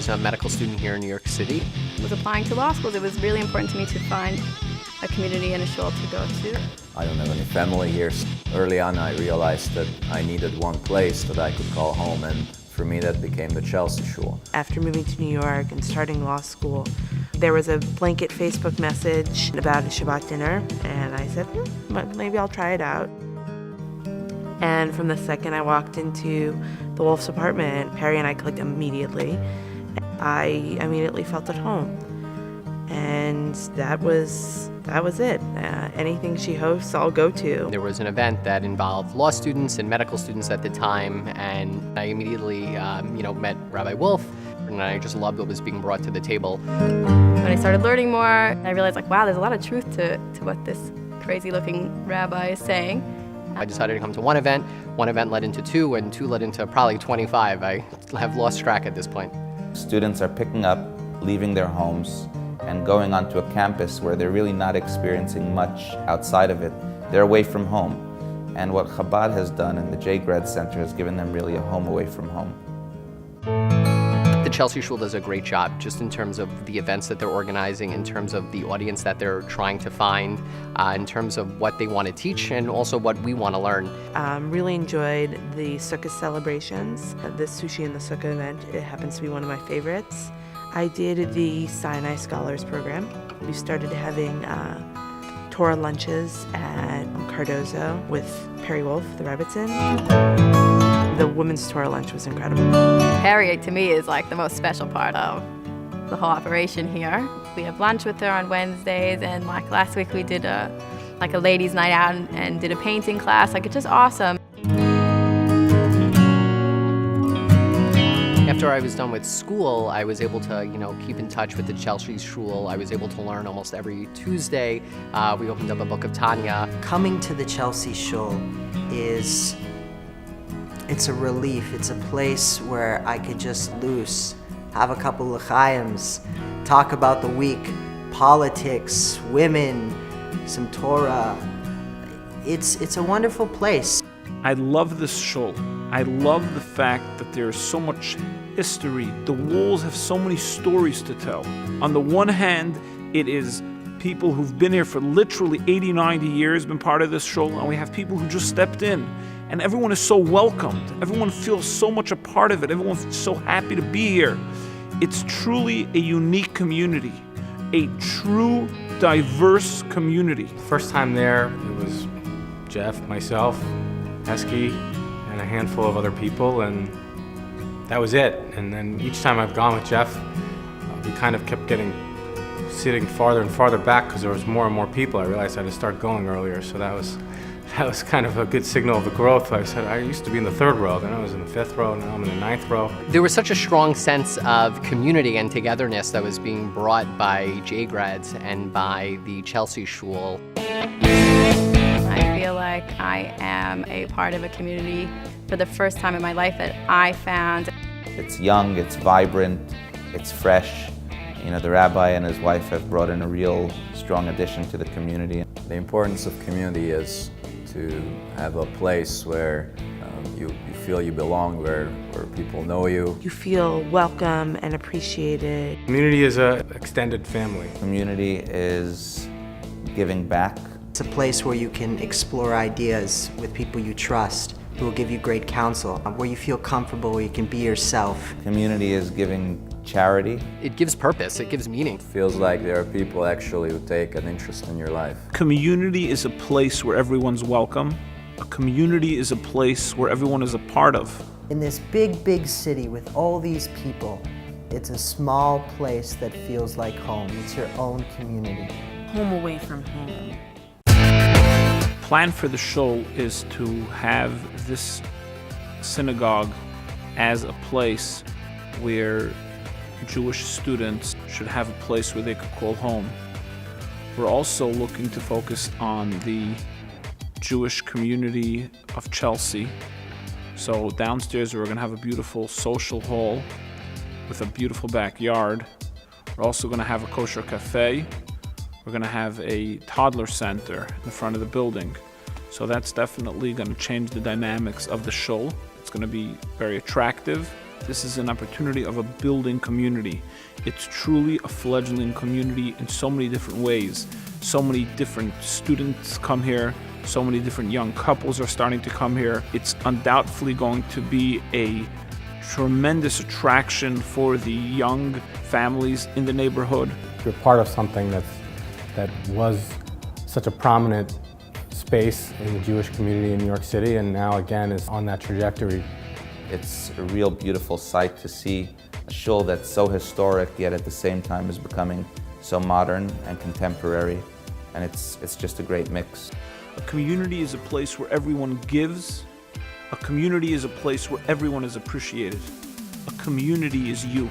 was a medical student here in New York City. I was applying to law schools. It was really important to me to find a community and a shul to go to. I don't have any family here. Early on I realized that I needed one place that I could call home, and for me that became the Chelsea Shul. After moving to New York and starting law school, there was a blanket Facebook message about a Shabbat dinner, and I said, maybe I'll try it out. And from the second I walked into the Wolf's apartment, Perry and I clicked immediately. I immediately felt at home. And that was it. Anything she hosts, I'll go to. There was an event that involved law students and medical students at the time, and I immediately, met Rabbi Wolf, and I just loved what was being brought to the table. When I started learning more, I realized, wow, there's a lot of truth to what this crazy-looking rabbi is saying. I decided to come to one event led into two, and two led into probably 25. I have lost track at this point. Students are picking up, leaving their homes, and going onto a campus where they're really not experiencing much outside of it. They're away from home. And what Chabad has done and the JGrads Center has given them really a home away from home. The Chelsea Shul does a great job just in terms of the events that they're organizing, in terms of the audience that they're trying to find, in terms of what they want to teach, and also what we want to learn. Really enjoyed the Sukkah celebrations. The Sushi in the Sukkah event, it happens to be one of my favorites. I did the Sinai Scholars Program. We started having Torah lunches at Cardozo with Perry Wolf, the Rebbitzin. The women's Torah lunch was incredible. Perry, to me, is like the most special part of the whole operation here. We have lunch with her on Wednesdays, and like last week we did a ladies' night out and did a painting class. Like, it's just awesome. After I was done with school, I was able to, keep in touch with the Chelsea Shul. I was able to learn almost every Tuesday. We opened up a book of Tanya. Coming to the Chelsea Shul it's a relief. It's a place where I could just loose, have a couple l'chaims, talk about the week, politics, women, some Torah. It's a wonderful place. I love this shul. I love the fact that there's so much history. The walls have so many stories to tell. On the one hand, it is people who've been here for literally 80, 90 years, been part of this shul, and we have people who just stepped in. And everyone is so welcomed. Everyone feels so much a part of it. Everyone's so happy to be here. It's truly a unique community, a true, diverse community. First time there, it was Jeff, myself, Esky, and a handful of other people, and that was it. And then each time I've gone with Jeff, we kind of kept sitting farther and farther back because there was more and more people. I realized I had to start going earlier, so that was kind of a good signal of the growth. I said, I used to be in the third row, then I was in the fifth row, now I'm in the ninth row. There was such a strong sense of community and togetherness that was being brought by JGrads and by the Chelsea Shul. I feel like I am a part of a community for the first time in my life that I found. It's young, it's vibrant, it's fresh. The rabbi and his wife have brought in a real strong addition to the community. The importance of community is to have a place where you feel you belong, where people know you. You feel welcome and appreciated. Community is an extended family. Community is giving back. It's a place where you can explore ideas with people you trust, who will give you great counsel, where you feel comfortable, where you can be yourself. Community is giving charity. It gives purpose, it gives meaning. It feels like there are people actually who take an interest in your life. Community is a place where everyone's welcome. A community is a place where everyone is a part of. In this big, big city with all these people, it's a small place that feels like home. It's your own community. Home away from home. Plan for the shul is to have this synagogue as a place where Jewish students should have a place where they could call home. We're also looking to focus on the Jewish community of Chelsea. So downstairs we're going to have a beautiful social hall with a beautiful backyard. We're also going to have a kosher cafe. We're going to have a toddler center in the front of the building. So that's definitely going to change the dynamics of the shul. It's going to be very attractive. This is an opportunity of a building community. It's truly a fledgling community in so many different ways. So many different students come here. So many different young couples are starting to come here. It's undoubtedly going to be a tremendous attraction for the young families in the neighborhood. You're part of something that was such a prominent space in the Jewish community in New York City, and now again is on that trajectory. It's a real beautiful sight to see a shul that's so historic, yet at the same time is becoming so modern and contemporary, and it's just a great mix. A community is a place where everyone gives. A community is a place where everyone is appreciated. A community is you.